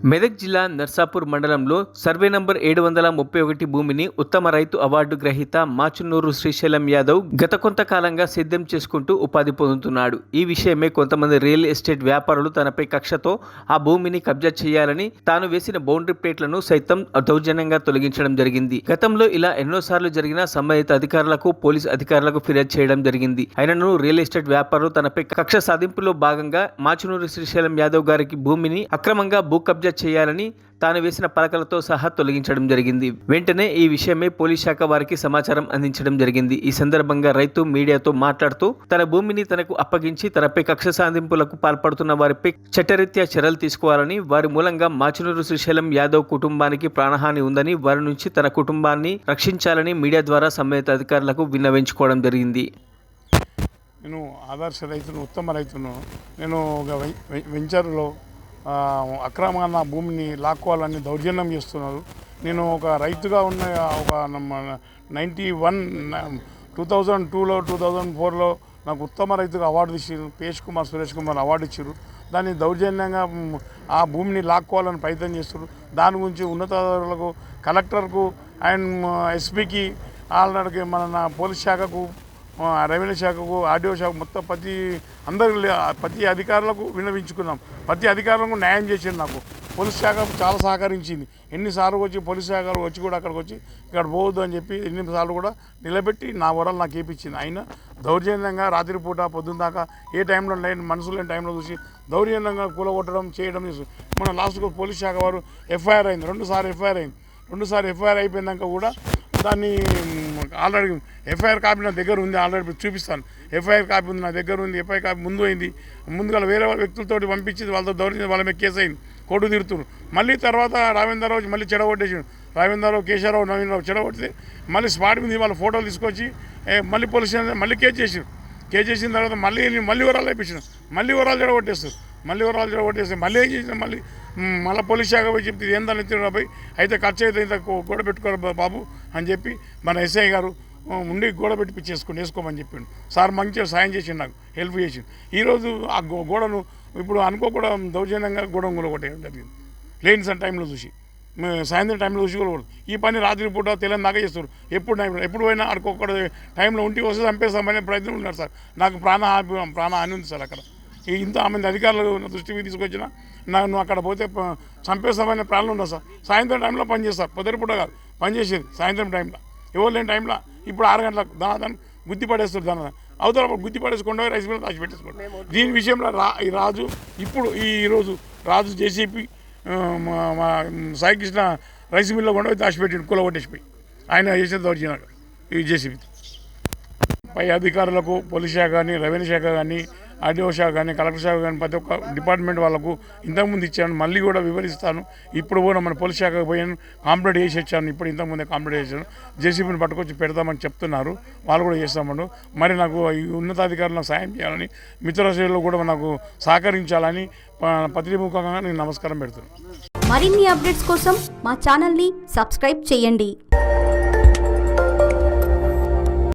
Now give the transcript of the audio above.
మెదక్ జిల్లా నర్సాపూర్ మండలంలో survey number 731 భూమిని ఉత్తమ రైతు అవార్డు గ్రహీత మాచునూరు శ్రీశైలం యాదవ్ గత కొంతకాలంగా సిద్ధం చేసుకుంటూ ఉపాధి పొందుతున్నాడు. ఈ విషయమే కొంతమంది రియల్ ఎస్టేట్ వ్యాపారులు తనపై కక్షతో ఆ భూమిని కబ్జా చేయాలని తాను వేసిన బౌండరీ ప్లేట్లను సైతం దౌర్జన్యంగా తొలగించడం జరిగింది. గతంలో ఇలా ఎన్నోసార్లు జరిగిన సంబంధిత అధికారులకు పోలీసు అధికారులకు ఫిర్యాదు చేయడం జరిగింది. అయినను రియల్ ఎస్టేట్ వ్యాపారులు తనపై కక్ష సాధింపులో భాగంగా మాచునూరు శ్రీశైలం యాదవ్ గారికి భూమిని అక్రమంగా భూ కబ్జా చేయాలని తాను వేసిన పలకలతో సహా తొలగించడం జరిగింది. వెంటనే ఈ విషయమై పోలీస్ శాఖ వారికి సమాచారం అందించడం జరిగింది. ఈ సందర్భంగా రైతు మీడియాతో మాట్లాడుతూ తన భూమిని తనకు అప్పగించి తనపై కక్ష సాధింపులకు పాల్పడుతున్న వారిపై చట్టరీత్యా చర్యలు తీసుకోవాలని, వారి మూలంగా మాచునూరు శ్రీశైలం యాదవ్ కుటుంబానికి ప్రాణహాని ఉందని, వారి నుంచి తన కుటుంబాన్ని రక్షించాలని మీడియా ద్వారా సంబంధిత అధికారులకు విన్నవించుకోవడం జరిగింది. నేను ఆదర్శ రైతును, ఉత్తమ రైతును. నేను ఒక వెంచర్లో అక్రమంగా నా భూమిని లాక్కోవాలని దౌర్జన్యం చేస్తున్నారు. నేను ఒక రైతుగా ఉన్న ఒక 2002లో 2004లో నాకు ఉత్తమ రైతుగా అవార్డు ఇచ్చారు. సురేష్ కుమార్ అవార్డు ఇచ్చారు. దాన్ని దౌర్జన్యంగా ఆ భూమిని లాక్కోవాలని ప్రయత్నం చేస్తారు. దాని గురించి ఉన్నతాధికారులకు, కలెక్టర్కు అండ్ ఎస్పీకి, ఆల్రెడీ మన పోలీస్ శాఖకు, రెవెన్యూ శాఖకు, ఆర్డీఓ శాఖ, మొత్తం ప్రతి అధికారులకు విన్నవించుకున్నాం. ప్రతి అధికారులకు న్యాయం చేసింది. నాకు పోలీస్ శాఖ చాలా సహకరించింది. ఎన్నిసార్లు వచ్చి పోలీస్ శాఖ వచ్చి కూడా అక్కడికి వచ్చి ఇక్కడ పోవద్దు అని చెప్పి ఎన్నిసార్లు కూడా నిలబెట్టి నా వరాలు నాకు ఏపించింది. అయినా దౌర్జన్యంగా రాత్రిపూట పొద్దున్న దాకా ఏ టైంలో మనుషులు లేని టైంలో చూసి దౌర్జన్యంగా కూలగొట్టడం చేయడం చేస్తుంది. మన లాస్ట్కు పోలీస్ శాఖ వారు ఎఫ్ఐఆర్ అయింది. 2 సార్లు ఎఫ్ఐఆర్ అయిపోయినాక కూడా దాన్ని ఆల్రెడీ ఎఫ్ఐఆర్ కాపీ నా దగ్గర ఉంది. ఆల్రెడీ చూపిస్తాను. ఎఫ్ఐఆర్ కాపీ ఉంది నా దగ్గర ఉంది. ఎఫ్ఐఆర్ కాపీ ముందుగా వేరే వ్యక్తులతో పంపించి వాళ్ళతో దౌర్జన్యం, వాళ్ళ మీద కేసు అయింది. కోర్టు తిరుగుతున్నారు. మళ్ళీ తర్వాత రావేంద్రరావు మళ్ళీ చెడగొట్టేసాడు. రావేంద్రరావు, కేశవరావు, నవీనరావు చెడగొడితే మళ్ళీ స్పాట్ మీద వాళ్ళ ఫోటోలు తీసుకొచ్చి మళ్ళీ పోలీస్ స్టేషన్ మళ్ళీ కేసు చేసారు. కేసు చేసిన తర్వాత మళ్ళీ వరాలు అయిపోయినారు. మళ్ళీ వరాలు చెడగొట్టేస్తారు. మళ్ళీ ఏం చేసిన మళ్ళీ పోలీస్ శాఖ పోయి చెప్తే ఏందని పోయి అయితే ఖర్చు అయితే ఇంత గోడ పెట్టుకోరు బాబు అని చెప్పి మన ఎస్ఐ గారు ఉండి గోడ పెట్టి వేసుకోమని చెప్పిండు. సార్ మంచిగా సాయం చేసిండు, నాకు హెల్ప్ చేసిండు. ఈరోజు ఆ గోడను ఇప్పుడు అనుకోకుండా దౌర్జన్యంగా గోడను కూలగొట్టేయడం జరిగింది. లేని సార్ టైంలో చూసి, సాయంత్రం టైంలో చూసి కూడా ఈ పని రాత్రి పూట తెల్లని దాకా చేస్తారు. ఎప్పుడు పోయినా అక్కడొక్కడ టైంలో ఉంటి వస్తే చంపేస్తామనే ప్రయత్నం ఉన్నారు సార్. నాకు ప్రాణహాని ఉంది సార్. అక్కడ ఇంతమంది అధికారులు దృష్టికి తీసుకొచ్చిన నువ్వు అక్కడ పోతే చంపేస్తామనే ప్రాణాలు ఉన్నా సార్. సాయంత్రం టైంలో పనిచేస్తారు. పొద్దుపూట కాదు పనిచేసేది, సాయంత్రం టైంలో ఎవరు లేని టైంలో. ఇప్పుడు 6 గంటలకు దాని గుద్ది పడేస్తారు. అవతల గుద్ది పడేసుకుంటే రైస్ మిల్ దాచి పెట్టేసుకోండి. దీని విషయంలో ఈరోజు రాజు జేసీపీ సాయికృష్ణ రైస్ మిల్లో కొండ దాచిపెట్టి కూలగొట్టేసిపోయి ఆయన చేసిన దౌర్జన్యాలు ఈ జేసీపీ. పై అధికారులకు, పోలీస్ శాఖ కానీ, రెవెన్యూ శాఖ కానీ, ఆర్డీఓ శాఖ కానీ, కలెక్టర్ శాఖ కానీ, ప్రతి ఒక్క డిపార్ట్మెంట్ వాళ్ళకు ఇంతకుముందు ఇచ్చాను. మళ్ళీ కూడా వివరిస్తాను. ఇప్పుడు కూడా మన పోలీస్ శాఖకు పోయాను, కంప్లీట్ చేసి వచ్చాను. ఇప్పుడు ఇంతకుముందే కంప్లీట్ చేశాను. జేసీబీని పట్టుకొచ్చి పెడతామని చెప్తున్నారు. వాళ్ళు కూడా చేస్తామన్నారు. మరి నాకు ఈ ఉన్నతాధికారులు నాకు సాయం చేయాలని, మిత్రశ్రేణులు కూడా నాకు సహకరించాలని పత్రిముఖంగా నేను నమస్కారం పెడుతున్నాను. మరిన్ని అప్డేట్స్ కోసం మా ఛానల్ని సబ్స్క్రైబ్ చేయండి.